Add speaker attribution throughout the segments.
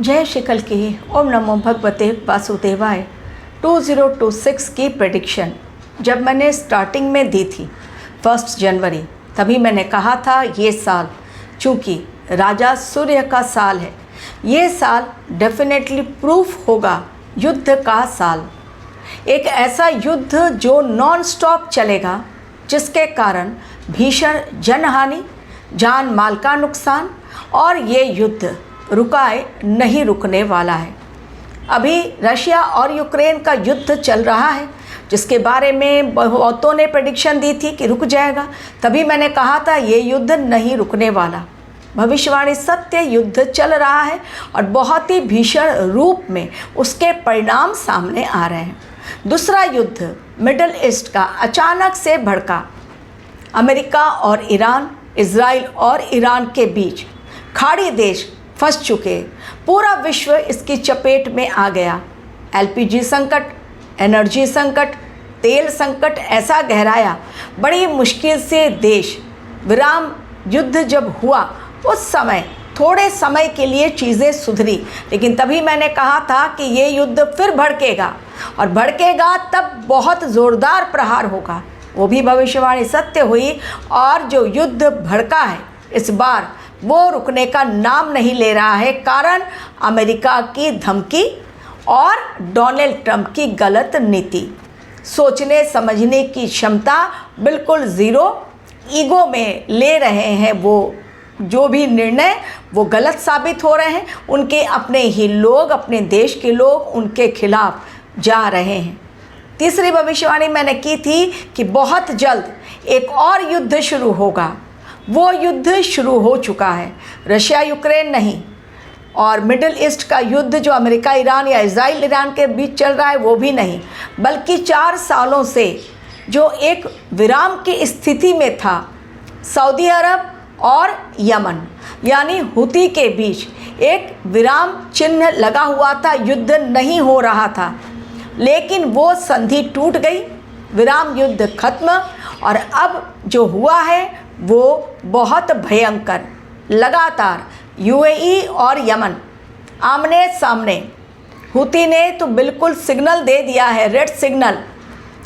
Speaker 1: जय श्री कल की ओम नमो भगवते वासुदेवाय। 2026 की प्रेडिक्शन जब मैंने स्टार्टिंग में दी थी 1 जनवरी, तभी मैंने कहा था ये साल चूँकि राजा सूर्य का साल है, ये साल डेफिनेटली प्रूफ होगा युद्ध का साल। एक ऐसा युद्ध जो नॉन स्टॉप चलेगा, जिसके कारण भीषण जनहानि, जान माल का नुकसान, और ये युद्ध रुकाए नहीं रुकने वाला है। अभी रशिया और यूक्रेन का युद्ध चल रहा है, जिसके बारे में बहुतों ने प्रेडिक्शन दी थी कि रुक जाएगा। तभी मैंने कहा था ये युद्ध नहीं रुकने वाला। भविष्यवाणी सत्य, युद्ध चल रहा है और बहुत ही भीषण रूप में उसके परिणाम सामने आ रहे हैं। दूसरा युद्ध मिडल ईस्ट का अचानक से भड़का। अमेरिका और ईरान, इजराइल और ईरान के बीच खाड़ी देश फंस चुके, पूरा विश्व इसकी चपेट में आ गया। एलपीजी संकट, एनर्जी संकट, तेल संकट ऐसा गहराया, बड़ी मुश्किल से देश विराम युद्ध जब हुआ उस समय थोड़े समय के लिए चीज़ें सुधरी, लेकिन तभी मैंने कहा था कि ये युद्ध फिर भड़केगा और भड़केगा तब बहुत ज़ोरदार प्रहार होगा। वो भी भविष्यवाणी सत्य हुई और जो युद्ध भड़का है इस बार वो रुकने का नाम नहीं ले रहा है। कारण अमेरिका की धमकी और डोनाल्ड ट्रंप की गलत नीति। सोचने समझने की क्षमता बिल्कुल ज़ीरो, ईगो में ले रहे हैं वो जो भी निर्णय वो गलत साबित हो रहे हैं। उनके अपने ही लोग, अपने देश के लोग उनके खिलाफ जा रहे हैं। तीसरी भविष्यवाणी मैंने की थी कि बहुत जल्द एक और युद्ध शुरू होगा। वो युद्ध शुरू हो चुका है। रशिया यूक्रेन नहीं, और मिडिल ईस्ट का युद्ध जो अमेरिका ईरान या इजराइल ईरान के बीच चल रहा है वो भी नहीं, बल्कि 4 सालों से जो एक विराम की स्थिति में था, सऊदी अरब और यमन यानी हुती के बीच एक विराम चिन्ह लगा हुआ था, युद्ध नहीं हो रहा था, लेकिन वो संधि टूट गई, विराम युद्ध खत्म। और अब जो हुआ है वो बहुत भयंकर। लगातार यूएई और यमन आमने सामने। हुती ने तो बिल्कुल सिग्नल दे दिया है, रेड सिग्नल,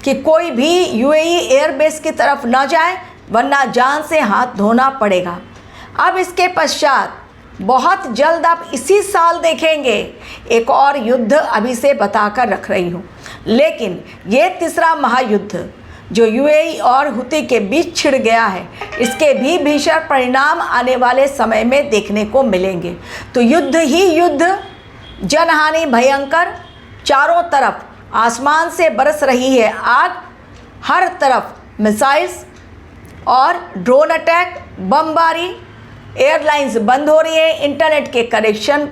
Speaker 1: कि कोई भी यूएई एयरबेस की तरफ ना जाए वरना जान से हाथ धोना पड़ेगा। अब इसके पश्चात बहुत जल्द आप इसी साल देखेंगे एक और युद्ध, अभी से बताकर रख रही हूँ। लेकिन ये तीसरा महायुद्ध जो यूएई और हुती के बीच छिड़ गया है, इसके भी भीषण परिणाम आने वाले समय में देखने को मिलेंगे। तो युद्ध ही युद्ध, जनहानि भयंकर, चारों तरफ आसमान से बरस रही है आग, हर तरफ मिसाइल्स और ड्रोन अटैक, बमबारी, एयरलाइंस बंद हो रही है, इंटरनेट के कनेक्शन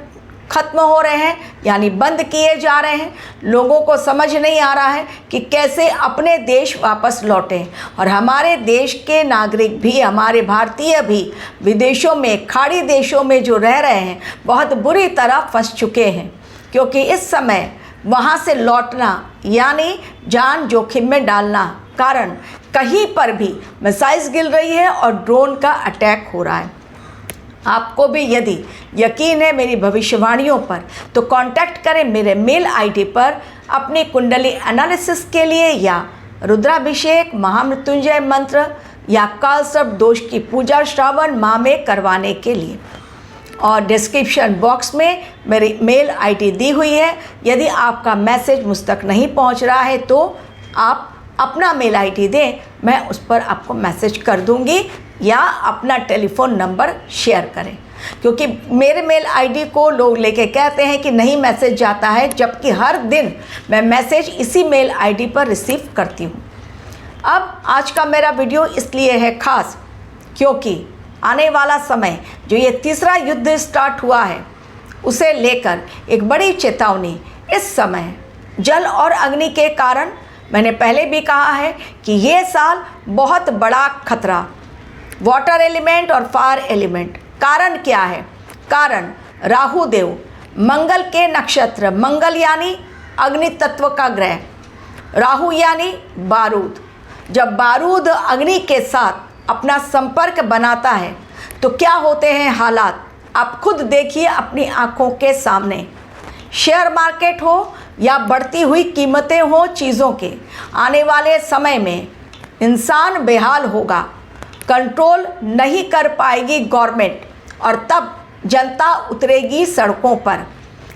Speaker 1: खत्म हो रहे हैं यानी बंद किए जा रहे हैं। लोगों को समझ नहीं आ रहा है कि कैसे अपने देश वापस लौटें। और हमारे देश के नागरिक भी, हमारे भारतीय भी विदेशों में, खाड़ी देशों में जो रह रहे हैं, बहुत बुरी तरह फंस चुके हैं, क्योंकि इस समय वहाँ से लौटना यानी जान जोखिम में डालना। कारण कहीं पर भी मिसाइल्स गिर रही है और ड्रोन का अटैक हो रहा है। आपको भी यदि यकीन है मेरी भविष्यवाणियों पर तो कांटेक्ट करें मेरे मेल आईडी पर अपनी कुंडली एनालिसिस के लिए, या रुद्राभिषेक, महामृत्युंजय मंत्र या कालसर्प दोष की पूजा श्रावण माह में करवाने के लिए। और डिस्क्रिप्शन बॉक्स में मेरी मेल आईडी दी हुई है। यदि आपका मैसेज मुझ तक नहीं पहुंच रहा है तो आप अपना मेल आईडी दें, मैं उस पर आपको मैसेज कर दूंगी, या अपना टेलीफोन नंबर शेयर करें, क्योंकि मेरे मेल आईडी को लोग लेके कहते हैं कि नहीं मैसेज जाता है, जबकि हर दिन मैं मैसेज इसी मेल आईडी पर रिसीव करती हूँ। अब आज का मेरा वीडियो इसलिए है खास, क्योंकि आने वाला समय जो ये तीसरा युद्ध स्टार्ट हुआ है उसे लेकर एक बड़ी चेतावनी। इस समय जल और अग्नि के कारण, मैंने पहले भी कहा है कि ये साल बहुत बड़ा खतरा, वाटर एलिमेंट और फायर एलिमेंट। कारण क्या है? कारण राहु देव, मंगल के नक्षत्र, मंगल यानी अग्नि तत्व का ग्रह, राहु यानी बारूद। जब बारूद अग्नि के साथ अपना संपर्क बनाता है तो क्या होते हैं हालात? आप खुद देखिए अपनी आंखों के सामने, शेयर मार्केट हो या बढ़ती हुई कीमतें हो चीज़ों के, आने वाले समय में इंसान बेहाल होगा, कंट्रोल नहीं कर पाएगी गवर्नमेंट, और तब जनता उतरेगी सड़कों पर।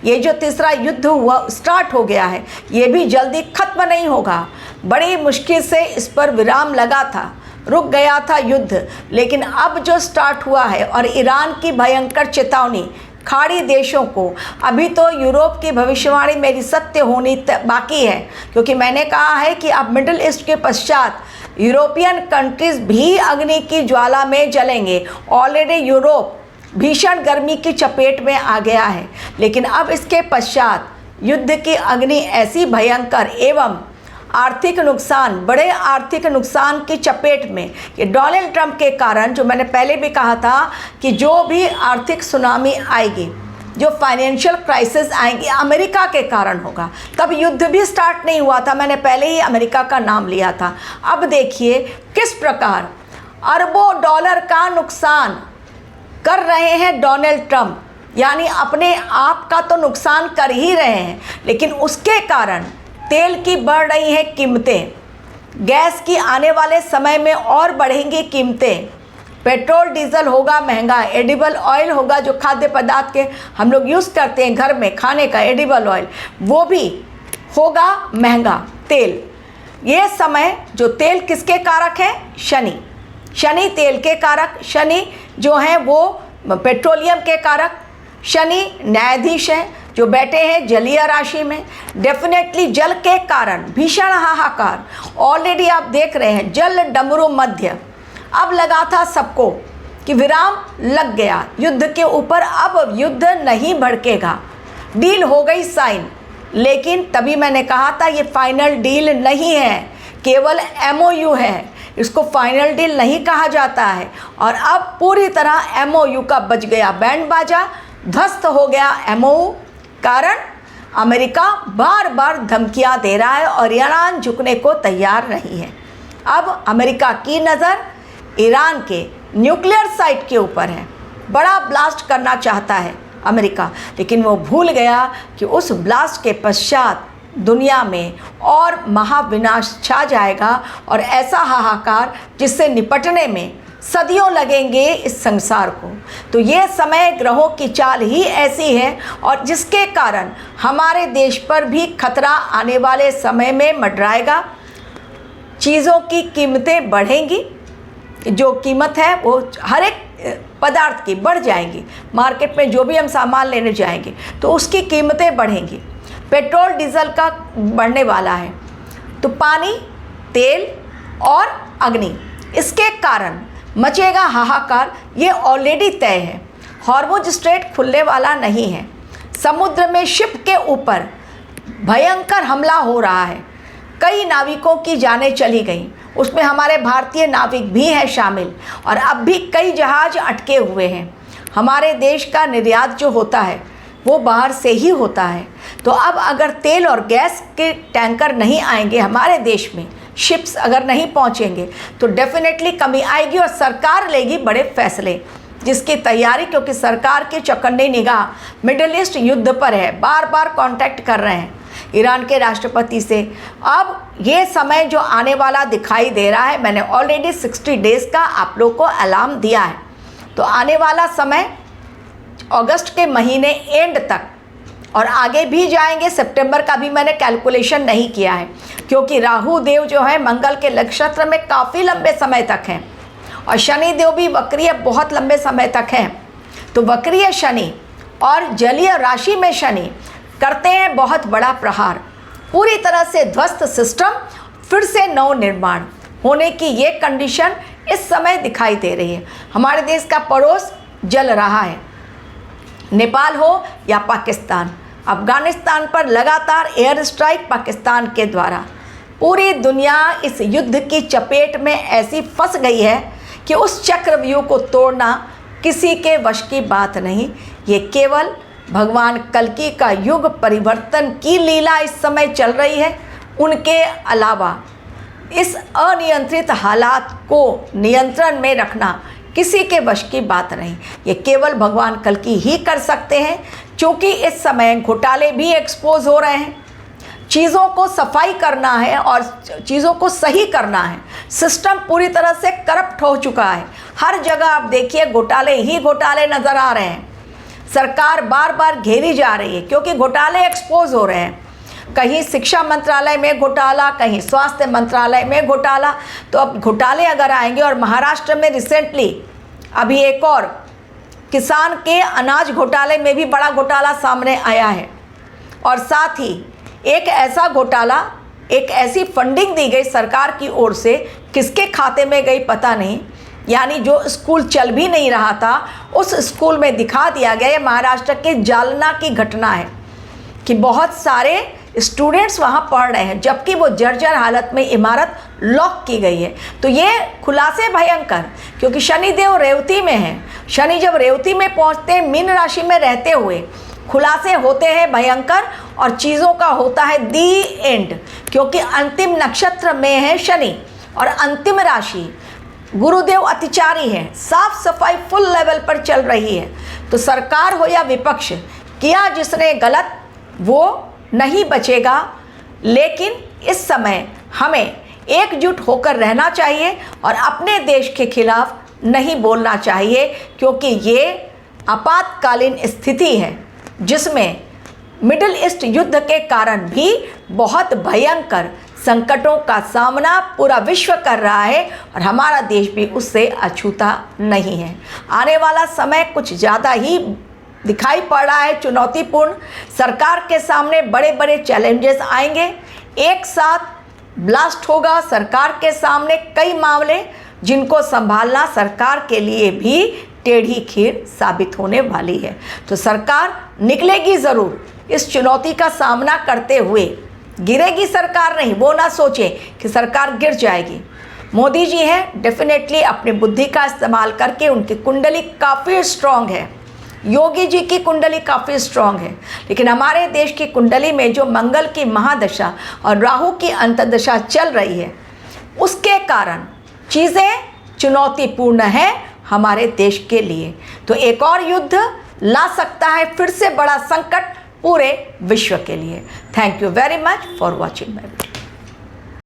Speaker 1: ये जो तीसरा युद्ध हुआ स्टार्ट हो गया है, ये भी जल्दी ख़त्म नहीं होगा। बड़ी मुश्किल से इस पर विराम लगा था, रुक गया था युद्ध, लेकिन अब जो स्टार्ट हुआ है और ईरान की भयंकर चेतावनी खाड़ी देशों को, अभी तो यूरोप की भविष्यवाणी मेरी सत्य होनी बाकी है, क्योंकि मैंने कहा है कि अब मिडिल ईस्ट के पश्चात यूरोपियन कंट्रीज़ भी अग्नि की ज्वाला में जलेंगे। ऑलरेडी यूरोप भीषण गर्मी की चपेट में आ गया है, लेकिन अब इसके पश्चात युद्ध की अग्नि ऐसी भयंकर एवं आर्थिक नुकसान, बड़े आर्थिक नुकसान की चपेट में, ये डोनाल्ड ट्रंप के कारण, जो मैंने पहले भी कहा था कि जो भी आर्थिक सुनामी आएगी, जो फाइनेंशियल क्राइसिस आएंगी, अमेरिका के कारण होगा। तब युद्ध भी स्टार्ट नहीं हुआ था, मैंने पहले ही अमेरिका का नाम लिया था। अब देखिए किस प्रकार अरबों डॉलर का नुकसान कर रहे हैं डोनाल्ड ट्रंप, यानी अपने आप का तो नुकसान कर ही रहे हैं, लेकिन उसके कारण तेल की बढ़ रही हैं कीमतें, गैस की आने वाले समय में और बढ़ेंगी कीमतें, पेट्रोल डीजल होगा महंगा, एडिबल ऑयल होगा जो खाद्य पदार्थ के हम लोग यूज़ करते हैं घर में खाने का, एडिबल ऑयल, वो भी होगा महंगा। तेल, ये समय जो तेल किसके कारक है? शनि, शनि तेल के कारक, शनि जो हैं वो पेट्रोलियम के कारक, शनि न्यायाधीश हैं जो बैठे हैं जलीय राशि में। डेफिनेटली जल के कारण भीषण हाहाकार ऑलरेडी आप देख रहे हैं, जल डमरू मध्य। अब लगा था सबको कि विराम लग गया युद्ध के ऊपर, अब युद्ध नहीं भड़केगा, डील हो गई साइन, लेकिन तभी मैंने कहा था ये फाइनल डील नहीं है, केवल MOU है, इसको फाइनल डील नहीं कहा जाता है। और अब पूरी तरह MOU का बज गया बैंड बाजा, ध्वस्त हो गया MOU। कारण अमेरिका बार बार धमकियां दे रहा है और ईरान झुकने को तैयार नहीं है। अब अमेरिका की नज़र ईरान के न्यूक्लियर साइट के ऊपर है, बड़ा ब्लास्ट करना चाहता है अमेरिका, लेकिन वो भूल गया कि उस ब्लास्ट के पश्चात दुनिया में और महाविनाश छा जाएगा और ऐसा हाहाकार जिससे निपटने में सदियों लगेंगे इस संसार को। तो ये समय ग्रहों की चाल ही ऐसी है और जिसके कारण हमारे देश पर भी खतरा आने वाले समय में मंडराएगा। चीज़ों की कीमतें बढ़ेंगी, जो कीमत है वो हर एक पदार्थ की बढ़ जाएंगी। मार्केट में जो भी हम सामान लेने जाएंगे तो उसकी कीमतें बढ़ेंगी। पेट्रोल डीजल का बढ़ने वाला है, तो पानी, तेल और अग्नि, इसके कारण मचेगा हाहाकार। ये ऑलरेडी तय है। हॉर्मुज स्ट्रेट खुलने वाला नहीं है, समुद्र में शिप के ऊपर भयंकर हमला हो रहा है, कई नाविकों की जानें चली गई, उसमें हमारे भारतीय नाविक भी हैं शामिल, और अब भी कई जहाज अटके हुए हैं। हमारे देश का निर्यात जो होता है वो बाहर से ही होता है, तो अब अगर तेल और गैस के टैंकर नहीं आएंगे हमारे देश में, शिप्स अगर नहीं पहुंचेंगे, तो डेफिनेटली कमी आएगी और सरकार लेगी बड़े फैसले, जिसकी तैयारी, क्योंकि सरकार की चौकन्नी निगाह मिडिल ईस्ट युद्ध पर है, बार बार कांटेक्ट कर रहे हैं ईरान के राष्ट्रपति से। अब ये समय जो आने वाला दिखाई दे रहा है, मैंने ऑलरेडी 60 डेज़ का आप लोग को अलार्म दिया है, तो आने वाला समय अगस्त के महीने एंड तक और आगे भी जाएंगे, सितंबर का भी मैंने कैलकुलेशन नहीं किया है, क्योंकि राहु देव जो है मंगल के नक्षत्र में काफ़ी लंबे समय तक हैं और शनि देव भी वक्रीय बहुत लंबे समय तक हैं। तो वक्रीय शनि और जलीय राशि में शनि करते हैं बहुत बड़ा प्रहार, पूरी तरह से ध्वस्त सिस्टम, फिर से नव निर्माण होने की ये कंडीशन इस समय दिखाई दे रही है। हमारे देश का पड़ोस जल रहा है, नेपाल हो या पाकिस्तान। अफगानिस्तान पर लगातार एयर स्ट्राइक पाकिस्तान के द्वारा, पूरी दुनिया इस युद्ध की चपेट में ऐसी फंस गई है कि उस चक्रव्यूह को तोड़ना किसी के वश की बात नहीं। ये केवल भगवान कल्कि का युग परिवर्तन की लीला इस समय चल रही है। उनके अलावा इस अनियंत्रित हालात को नियंत्रण में रखना किसी के वश की बात नहीं, ये केवल भगवान कल्कि ही कर सकते हैं। क्योंकि इस समय घोटाले भी एक्सपोज हो रहे हैं, चीज़ों को सफाई करना है और चीज़ों को सही करना है। सिस्टम पूरी तरह से करप्ट हो चुका है, हर जगह आप देखिए घोटाले ही घोटाले नज़र आ रहे हैं। सरकार बार बार घेरी जा रही है क्योंकि घोटाले एक्सपोज हो रहे हैं। कहीं शिक्षा मंत्रालय में घोटाला, कहीं स्वास्थ्य मंत्रालय में घोटाला। तो अब घोटाले अगर आएंगे, और महाराष्ट्र में रिसेंटली अभी एक और किसान के अनाज घोटाले में भी बड़ा घोटाला सामने आया है। और साथ ही एक ऐसा घोटाला, एक ऐसी फंडिंग दी गई सरकार की ओर से, किसके खाते में गई पता नहीं, यानी जो स्कूल चल भी नहीं रहा था उस स्कूल में दिखा दिया गया। महाराष्ट्र के जालना की घटना है कि बहुत सारे स्टूडेंट्स वहाँ पढ़ रहे हैं जबकि वो जर्जर हालत में इमारत लॉक की गई है। तो ये खुलासे भयंकर, क्योंकि शनिदेव रेवती में है। शनि जब रेवती में पहुँचते हैं, मीन राशि में रहते हुए, खुलासे होते हैं भयंकर और चीज़ों का होता है दी एंड। क्योंकि अंतिम नक्षत्र में है शनि और अंतिम राशि गुरुदेव अतिचारी है, साफ सफाई फुल लेवल पर चल रही है। तो सरकार हो या विपक्ष, किया जिसने गलत वो नहीं बचेगा। लेकिन इस समय हमें एकजुट होकर रहना चाहिए और अपने देश के खिलाफ नहीं बोलना चाहिए, क्योंकि ये आपातकालीन स्थिति है जिसमें मिडिल ईस्ट युद्ध के कारण भी बहुत भयंकर संकटों का सामना पूरा विश्व कर रहा है और हमारा देश भी उससे अछूता नहीं है। आने वाला समय कुछ ज़्यादा ही दिखाई पड़ रहा है चुनौतीपूर्ण। सरकार के सामने बड़े बड़े चैलेंजेस आएंगे, एक साथ ब्लास्ट होगा सरकार के सामने कई मामले, जिनको संभालना सरकार के लिए भी टेढ़ी खीर साबित होने वाली है। तो सरकार निकलेगी ज़रूर इस चुनौती का सामना करते हुए। गिरेगी सरकार नहीं, वो ना सोचे कि सरकार गिर जाएगी। मोदी जी हैं, डेफिनेटली अपनी बुद्धि का इस्तेमाल करके, उनकी कुंडली काफ़ी स्ट्रांग है, योगी जी की कुंडली काफ़ी स्ट्रांग है। लेकिन हमारे देश की कुंडली में जो मंगल की महादशा और राहु की अंतर्दशा चल रही है, उसके कारण चीज़ें चुनौतीपूर्ण हैं हमारे देश के लिए। तो एक और युद्ध ला सकता है फिर से बड़ा संकट पूरे विश्व के लिए। Thank you very much for watching my video.